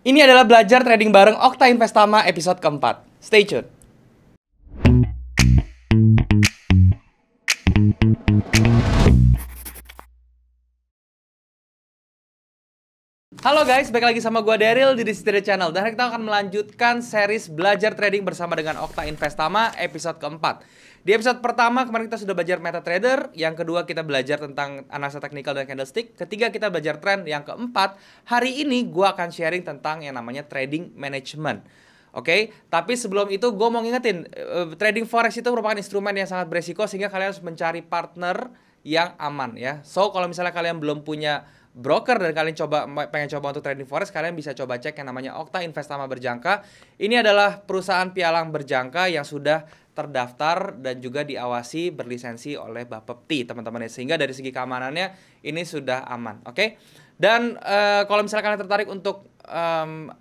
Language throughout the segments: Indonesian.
Ini adalah belajar trading bareng Okta Investama episode keempat. Stay tune. Halo guys, balik lagi sama gue Daryl di Distillery Channel. Dan hari kita akan melanjutkan series belajar trading bersama dengan Okta Investama episode keempat. Di episode pertama kemarin kita sudah belajar MetaTrader. Yang kedua kita belajar tentang analisa teknikal dan candlestick. Ketiga kita belajar trend. Yang keempat, hari ini gue akan sharing tentang yang namanya trading management. Oke, tapi sebelum itu gue mau ngingetin, trading forex itu merupakan instrumen yang sangat beresiko sehingga kalian harus mencari partner yang aman ya. So kalau misalnya kalian belum punya broker dan kalian pengen coba untuk trading forex, kalian bisa coba cek yang namanya Okta Investama Berjangka. Ini adalah perusahaan pialang berjangka yang sudah terdaftar dan juga diawasi berlisensi oleh Bapepti teman-teman ya, sehingga dari segi keamanannya ini sudah aman. Oke. Dan kalau misalnya kalian tertarik untuk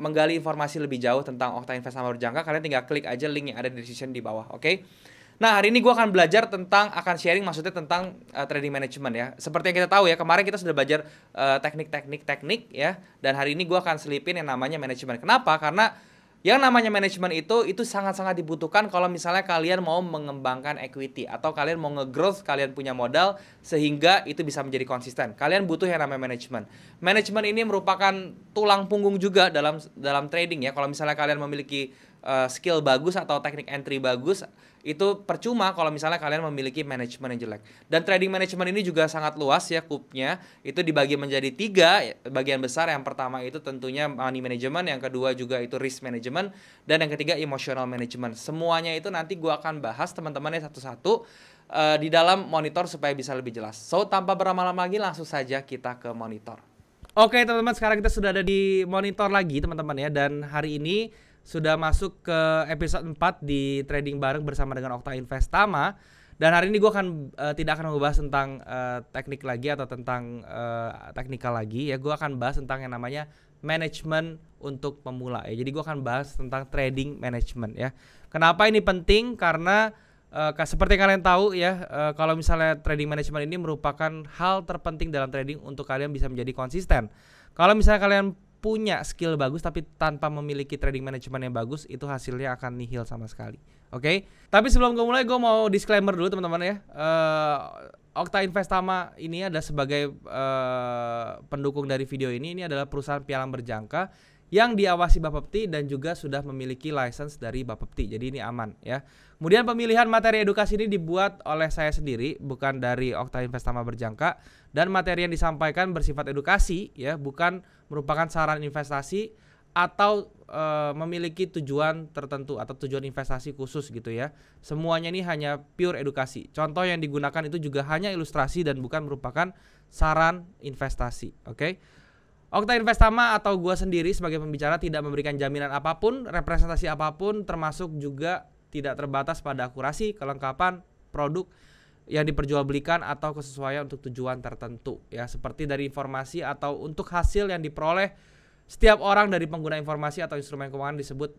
menggali informasi lebih jauh tentang Okta Investama Berjangka, kalian tinggal klik aja link yang ada di description di bawah. Oke. Nah, hari ini gue akan belajar akan sharing maksudnya tentang trading management ya. Seperti yang kita tahu ya, kemarin kita sudah belajar teknik ya. Dan hari ini gue akan selipin yang namanya manajemen. Kenapa? Karena yang namanya manajemen itu sangat-sangat dibutuhkan kalau misalnya kalian mau mengembangkan equity atau kalian mau nge-growth, kalian punya modal sehingga itu bisa menjadi konsisten. Kalian butuh yang namanya manajemen. Manajemen ini merupakan tulang punggung juga dalam trading ya. Kalau misalnya kalian memiliki skill bagus atau teknik entry bagus, itu percuma kalau misalnya kalian memiliki manajemen yang jelek. Dan trading management ini juga sangat luas ya kupnya. Itu dibagi menjadi 3 bagian besar. Yang pertama itu tentunya money management, yang kedua juga itu risk management, dan yang ketiga emotional management. Semuanya itu nanti gue akan bahas teman-temannya satu-satu di dalam monitor supaya bisa lebih jelas. So tanpa berlama-lama lagi langsung saja kita ke monitor. Oke teman-teman, sekarang kita sudah ada di monitor lagi teman-teman ya. Dan hari ini sudah masuk ke episode 4 di trading bareng bersama dengan Okta Investama. Dan hari ini gue tidak akan membahas tentang teknik lagi atau tentang teknikal lagi ya. Gue akan bahas tentang yang namanya manajemen untuk pemula ya. Jadi gue akan bahas tentang trading management ya. Kenapa ini penting? Karena seperti kalian tahu ya, kalau misalnya trading management ini merupakan hal terpenting dalam trading untuk kalian bisa menjadi konsisten. Kalau misalnya kalian punya skill bagus tapi tanpa memiliki trading management yang bagus, itu hasilnya akan nihil sama sekali. Oke? Tapi sebelum gue mulai, gue mau disclaimer dulu teman-teman ya. Okta Investama ini adalah sebagai pendukung dari video ini adalah perusahaan pialang berjangka yang diawasi Bapepti dan juga sudah memiliki license dari Bapepti. Jadi ini aman ya. Kemudian pemilihan materi edukasi ini dibuat oleh saya sendiri, bukan dari Okta Investama Berjangka, dan materi yang disampaikan bersifat edukasi ya, bukan merupakan saran investasi atau memiliki tujuan tertentu atau tujuan investasi khusus gitu ya. Semuanya ini hanya pure edukasi. Contoh yang digunakan itu juga hanya ilustrasi dan bukan merupakan saran investasi. Oke? Okta Investama atau gue sendiri sebagai pembicara tidak memberikan jaminan apapun, representasi apapun, termasuk juga tidak terbatas pada akurasi, kelengkapan, produk yang diperjualbelikan atau kesesuaian untuk tujuan tertentu ya, seperti dari informasi atau untuk hasil yang diperoleh setiap orang dari pengguna informasi atau instrumen keuangan disebut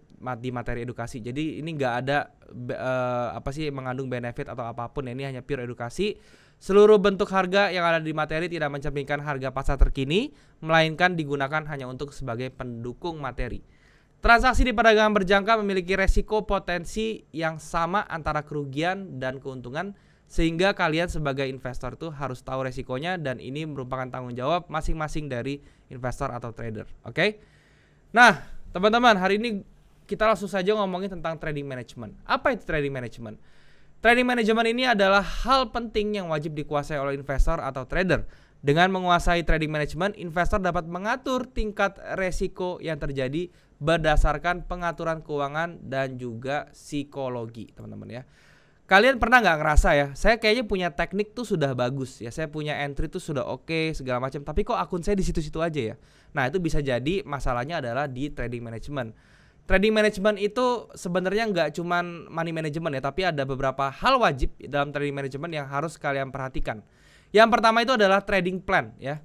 di materi edukasi. Jadi ini nggak ada mengandung benefit atau apapun ya, ini hanya pure edukasi. Seluruh bentuk harga yang ada di materi tidak mencerminkan harga pasar terkini, melainkan digunakan hanya untuk sebagai pendukung materi. Transaksi di perdagangan berjangka memiliki resiko potensi yang sama antara kerugian dan keuntungan, sehingga kalian sebagai investor tuh harus tahu resikonya, dan ini merupakan tanggung jawab masing-masing dari investor atau trader. Oke? Nah, teman-teman, hari ini kita langsung saja ngomongin tentang trading management. Apa itu trading management? Trading management ini adalah hal penting yang wajib dikuasai oleh investor atau trader. Dengan menguasai trading management, investor dapat mengatur tingkat resiko yang terjadi berdasarkan pengaturan keuangan dan juga psikologi, teman-teman ya. Kalian pernah nggak ngerasa ya, saya kayaknya punya teknik tuh sudah bagus ya, saya punya entry tuh sudah oke segala macam, tapi kok akun saya di situ-situ aja ya. Nah, itu bisa jadi masalahnya adalah di trading management. Trading management itu sebenarnya nggak cuman money management ya, tapi ada beberapa hal wajib dalam trading management yang harus kalian perhatikan. Yang pertama itu adalah trading plan ya.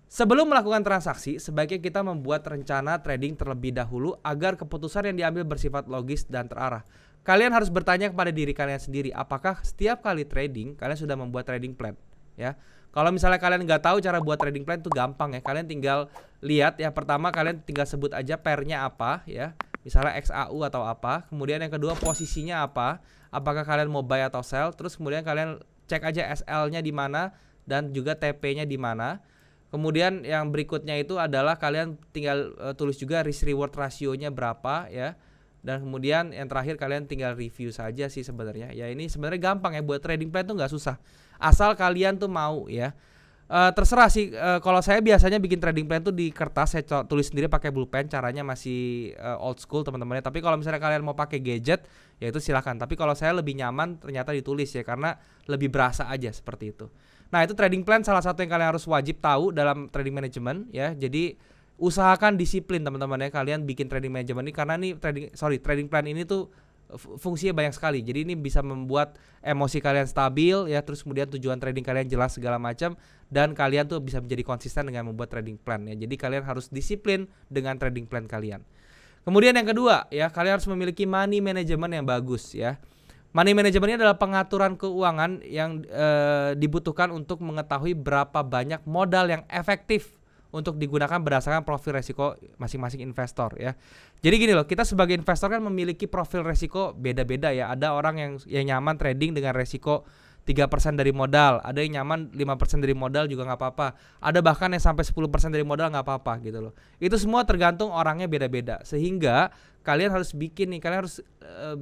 Sebelum melakukan transaksi, sebaiknya kita membuat rencana trading terlebih dahulu agar keputusan yang diambil bersifat logis dan terarah. Kalian harus bertanya kepada diri kalian sendiri, apakah setiap kali trading kalian sudah membuat trading plan ya. Kalau misalnya kalian nggak tahu cara buat trading plan itu gampang ya. Kalian tinggal lihat ya, pertama kalian tinggal sebut aja pairnya apa ya. Misalnya XAU atau apa. Kemudian yang kedua posisinya apa. Apakah kalian mau buy atau sell. Terus kemudian kalian cek aja SL-nya di mana dan juga TP-nya di mana. Kemudian yang berikutnya itu adalah kalian tinggal tulis juga risk reward rasionya berapa ya. Dan kemudian yang terakhir kalian tinggal review saja sih sebenarnya. Ya ini sebenarnya gampang ya, buat trading plan tuh nggak susah. Asal kalian tuh mau ya. Terserah sih, kalau saya biasanya bikin trading plan tuh di kertas, saya tulis sendiri pakai pulpen, caranya masih old school teman-teman. Tapi kalau misalnya kalian mau pakai gadget, ya itu silahkan. Tapi kalau saya lebih nyaman ternyata ditulis ya, karena lebih berasa aja seperti itu. Nah itu trading plan salah satu yang kalian harus wajib tahu dalam trading management ya. Jadi usahakan disiplin teman-teman ya, kalian bikin trading management ini, karena nih trading plan ini tuh fungsinya banyak sekali. Jadi ini bisa membuat emosi kalian stabil ya, terus kemudian tujuan trading kalian jelas segala macam, dan kalian tuh bisa menjadi konsisten dengan membuat trading plan ya. Jadi kalian harus disiplin dengan trading plan kalian. Kemudian yang kedua ya, kalian harus memiliki money management yang bagus ya. Money management ini adalah pengaturan keuangan yang dibutuhkan untuk mengetahui berapa banyak modal yang efektif untuk digunakan berdasarkan profil resiko masing-masing investor ya. Jadi gini loh, kita sebagai investor kan memiliki profil resiko beda-beda ya. Ada orang yang nyaman trading dengan resiko 3% dari modal, ada yang nyaman 5% dari modal juga nggak apa-apa. Ada bahkan yang sampai 10% dari modal nggak apa-apa gitu loh. Itu semua tergantung orangnya beda-beda. Sehingga kalian harus bikin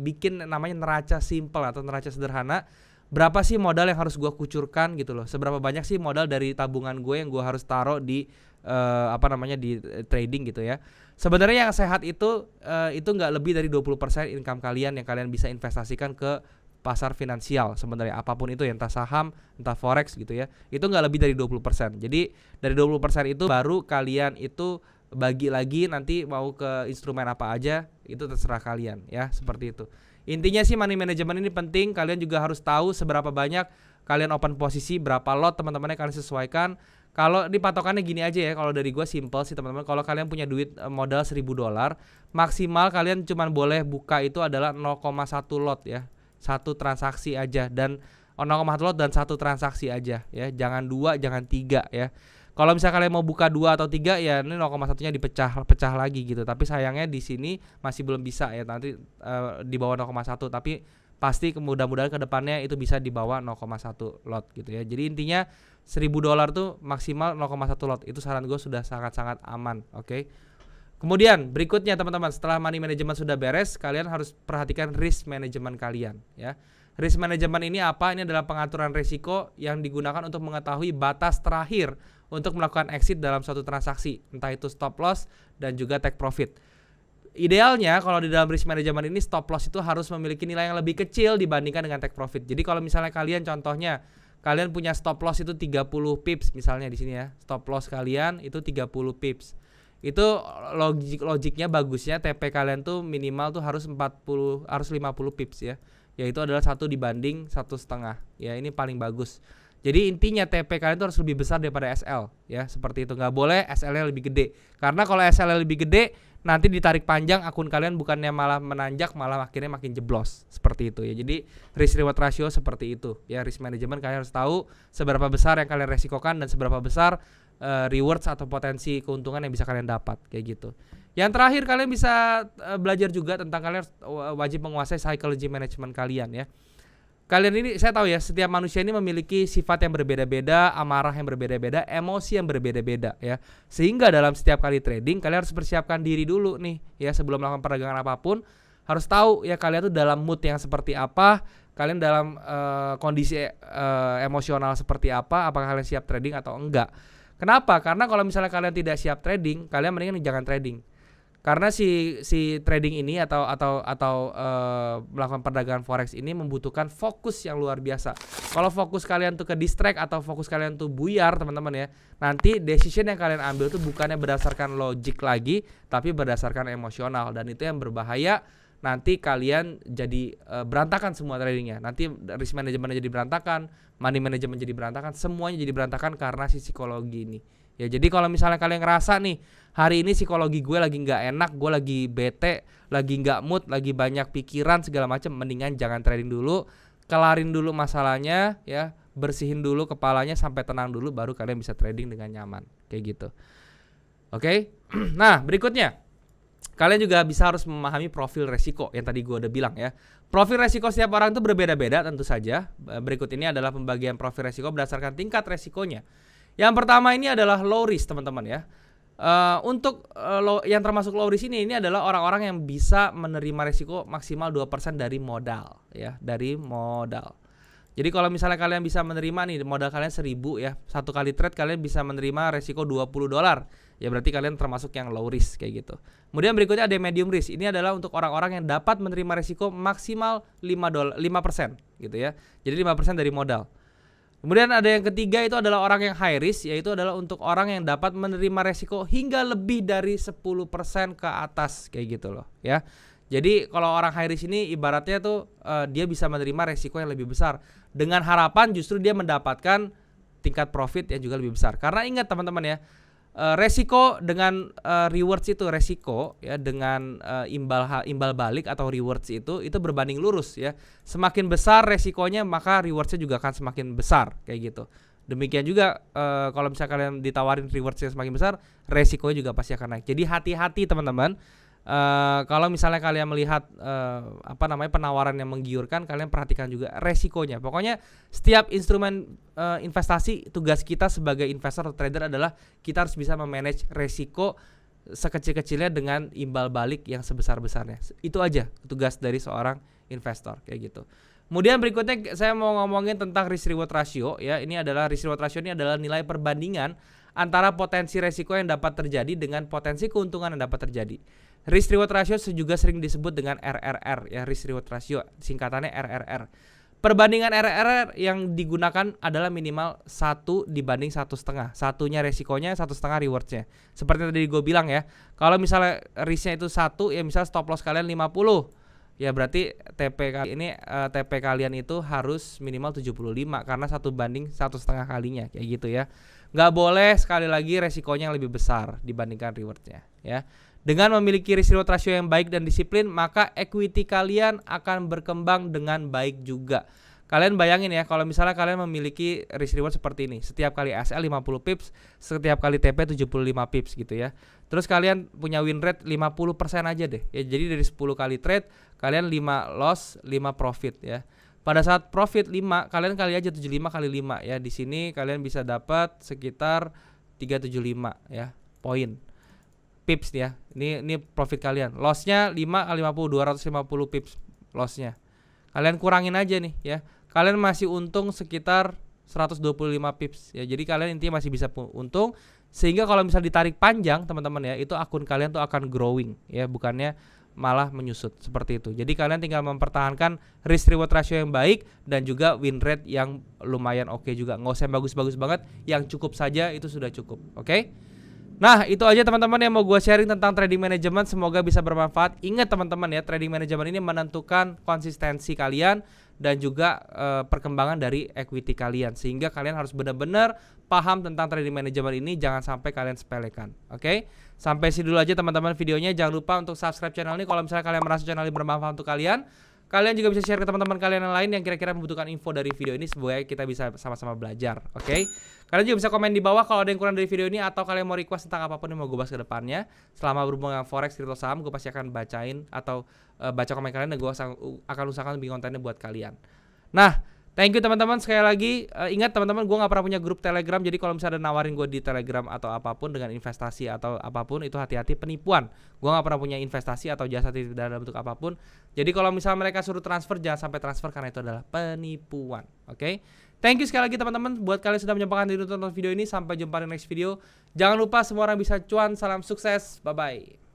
bikin namanya neraca simple atau neraca sederhana. Berapa sih modal yang harus gue kucurkan gitu loh. Seberapa banyak sih modal dari tabungan gue yang gue harus taruh di di trading gitu ya. Sebenarnya yang sehat itu nggak lebih dari 20% income kalian yang kalian bisa investasikan ke pasar finansial sebenarnya, apapun itu ya, entah saham, entah forex gitu ya. Itu nggak lebih dari 20%. Jadi dari 20% itu baru kalian itu bagi lagi nanti mau ke instrumen apa aja, itu terserah kalian ya, seperti itu. Intinya sih money management ini penting. Kalian juga harus tahu seberapa banyak kalian open posisi, berapa lot teman-teman kalian sesuaikan. Kalau di patokannya gini aja ya, kalau dari gue simple sih teman-teman. Kalau kalian punya duit modal $1.000, maksimal kalian cuman boleh buka itu adalah 0,1 lot ya. Satu transaksi aja, dan 0,1 lot dan satu transaksi aja ya. Jangan 2, jangan 3 ya. Kalau misalnya kalian mau buka 2 atau 3 ya, ini 0,1-nya pecah lagi gitu. Tapi sayangnya di sini masih belum bisa ya, nanti di bawah 0,1, tapi pasti mudah-mudahan ke depannya itu bisa di bawah 0,1 lot gitu ya. Jadi intinya $1.000 tuh maksimal 0,1 lot. Itu saran gue sudah sangat-sangat aman, oke? Kemudian berikutnya teman-teman, setelah money management sudah beres, kalian harus perhatikan risk management kalian ya. Risk management ini apa? Ini adalah pengaturan risiko yang digunakan untuk mengetahui batas terakhir untuk melakukan exit dalam suatu transaksi, entah itu stop loss dan juga take profit. Idealnya kalau di dalam risk management ini, stop loss itu harus memiliki nilai yang lebih kecil dibandingkan dengan take profit. Jadi kalau misalnya kalian contohnya kalian punya stop loss itu 30 pips misalnya di sini ya. Stop loss kalian itu 30 pips. Itu logiknya bagusnya TP kalian tuh minimal tuh harus 50 pips ya. Yaitu adalah 1 dibanding 1,5 ya, ini paling bagus. Jadi intinya TP kalian tuh harus lebih besar daripada SL ya, seperti itu. Nggak boleh SL-nya lebih gede, karena kalau SL-nya lebih gede nanti ditarik panjang akun kalian, bukannya malah menanjak, malah akhirnya makin jeblos, seperti itu ya. Jadi risk reward ratio seperti itu ya. Risk management kalian harus tahu seberapa besar yang kalian resikokan dan seberapa besar rewards atau potensi keuntungan yang bisa kalian dapat kayak gitu. Yang terakhir, kalian bisa belajar juga tentang kalian wajib menguasai psychology management kalian ya. Kalian ini, saya tahu ya, setiap manusia ini memiliki sifat yang berbeda-beda, amarah yang berbeda-beda, emosi yang berbeda-beda ya. Sehingga dalam setiap kali trading kalian harus persiapkan diri dulu nih ya, sebelum melakukan perdagangan apapun. Harus tahu ya kalian tuh dalam mood yang seperti apa, kalian dalam kondisi emosional seperti apa, apakah kalian siap trading atau enggak. Kenapa? Karena kalau misalnya kalian tidak siap trading, kalian mendingan jangan trading. Karena si trading ini atau melakukan perdagangan forex ini membutuhkan fokus yang luar biasa. Kalau fokus kalian tuh ke distract atau fokus kalian tuh buyar teman-teman ya, nanti decision yang kalian ambil tuh bukannya berdasarkan logik lagi, tapi berdasarkan emosional, dan itu yang berbahaya. Nanti kalian jadi berantakan semua tradingnya. Nanti risk management jadi berantakan, money management jadi berantakan, semuanya jadi berantakan karena si psikologi ini. Ya, jadi kalau misalnya kalian ngerasa nih hari ini psikologi gue lagi nggak enak, gue lagi bete, lagi nggak mood, lagi banyak pikiran segala macam, mendingan jangan trading dulu, kelarin dulu masalahnya ya, bersihin dulu kepalanya sampai tenang dulu, baru kalian bisa trading dengan nyaman kayak gitu. Oke. Nah, berikutnya kalian juga bisa harus memahami profil resiko yang tadi gue udah bilang ya. Profil resiko setiap orang itu berbeda-beda tentu saja. Berikut ini adalah pembagian profil resiko berdasarkan tingkat resikonya. Yang pertama ini adalah low risk teman-teman ya. Yang termasuk low risk ini adalah orang-orang yang bisa menerima resiko maksimal 2% dari modal ya, dari modal. Jadi kalau misalnya kalian bisa menerima nih modal kalian 1000 ya, satu kali trade kalian bisa menerima resiko $20. Ya berarti kalian termasuk yang low risk kayak gitu. Kemudian berikutnya ada medium risk. Ini adalah untuk orang-orang yang dapat menerima resiko maksimal 5% gitu ya. Jadi 5% dari modal. Kemudian ada yang ketiga itu adalah orang yang high risk, yaitu adalah untuk orang yang dapat menerima resiko hingga lebih dari 10% ke atas kayak gitu loh ya. Jadi kalau orang high risk ini ibaratnya tuh dia bisa menerima resiko yang lebih besar dengan harapan justru dia mendapatkan tingkat profit yang juga lebih besar. Karena ingat teman-teman ya, resiko dengan rewards itu resiko ya dengan imbal balik atau rewards itu berbanding lurus ya. Semakin besar resikonya maka rewardsnya juga akan semakin besar kayak gitu. Demikian juga kalau misalnya kalian ditawarin rewardsnya semakin besar, resikonya juga pasti akan naik. Jadi hati-hati teman-teman. Kalau misalnya kalian melihat penawaran yang menggiurkan, kalian perhatikan juga resikonya. Pokoknya setiap instrumen investasi, tugas kita sebagai investor atau trader adalah kita harus bisa memanage resiko sekecil-kecilnya dengan imbal balik yang sebesar-besarnya. Itu aja tugas dari seorang investor kayak gitu. Kemudian berikutnya saya mau ngomongin tentang risk reward ratio ya. Ini adalah risk reward ratio, ini adalah nilai perbandingan antara potensi resiko yang dapat terjadi dengan potensi keuntungan yang dapat terjadi. Risk reward ratio juga sering disebut dengan RRR ya, risk reward ratio singkatannya RRR. Perbandingan RRR yang digunakan adalah minimal 1 dibanding 1,5. Satunya resikonya, 1,5 rewardsnya. Seperti tadi gue bilang ya, kalau misalnya risknya itu 1 ya, misal stop loss kalian 50, ya berarti TP kalian itu harus minimal 75 karena 1 banding 1,5 kalinya kayak gitu ya. Nggak boleh sekali lagi resikonya yang lebih besar dibandingkan rewardnya ya. Dengan memiliki risk reward ratio yang baik dan disiplin, maka equity kalian akan berkembang dengan baik juga. Kalian bayangin ya, kalau misalnya kalian memiliki risk reward seperti ini, setiap kali SL 50 pips, setiap kali TP 75 pips gitu ya. Terus kalian punya win rate 50% aja deh. Ya, jadi dari 10 kali trade, kalian 5 loss, 5 profit ya. Pada saat profit 5, kalian kali aja 75 kali 5 ya. Di sini kalian bisa dapat sekitar 375 ya, poin. Pips ya. Ini profit kalian. Lossnya 5 kali 50, 250 pips lossnya. Kalian kurangin aja nih ya. Kalian masih untung sekitar 125 pips ya. Jadi kalian intinya masih bisa untung, sehingga kalau misal ditarik panjang teman-teman ya, itu akun kalian tuh akan growing ya, bukannya malah menyusut seperti itu. Jadi kalian tinggal mempertahankan risk reward ratio yang baik dan juga win rate yang lumayan oke juga. Nggak usah bagus-bagus banget, yang cukup saja itu sudah cukup. Oke? Nah, itu aja teman-teman yang mau gue sharing tentang trading management. Semoga bisa bermanfaat. Ingat teman-teman ya, trading management ini menentukan konsistensi kalian dan juga perkembangan dari equity kalian. Sehingga kalian harus benar-benar paham tentang trading management ini. Jangan sampai kalian sepelekan. Oke? Sampai sini dulu aja teman-teman videonya. Jangan lupa untuk subscribe channel ini kalau misalnya kalian merasa channel ini bermanfaat untuk kalian. Kalian juga bisa share ke teman-teman kalian yang lain yang kira-kira membutuhkan info dari video ini supaya kita bisa sama-sama belajar. Oke? Kalian juga bisa komen di bawah kalau ada yang kurang dari video ini, atau kalian mau request tentang apapun yang mau gue bahas ke depannya. Selama berhubungan dengan forex, kripto, saham, gue pasti akan bacain atau baca komen kalian, dan gue akan usahakan bikin kontennya buat kalian. Nah, thank you teman-teman. Sekali lagi ingat teman-teman, gue gak pernah punya grup Telegram. Jadi kalau misalnya ada nawarin gue di Telegram atau apapun dengan investasi atau apapun, itu hati-hati, penipuan. Gue gak pernah punya investasi atau jasa dalam bentuk apapun. Jadi kalau misalnya mereka suruh transfer, jangan sampai transfer karena itu adalah penipuan. Oke? Thank you sekali lagi teman-teman buat kalian sudah menyempatkan diri untuk nonton video ini. Sampai jumpa di next video. Jangan lupa semua orang bisa cuan. Salam sukses. Bye-bye.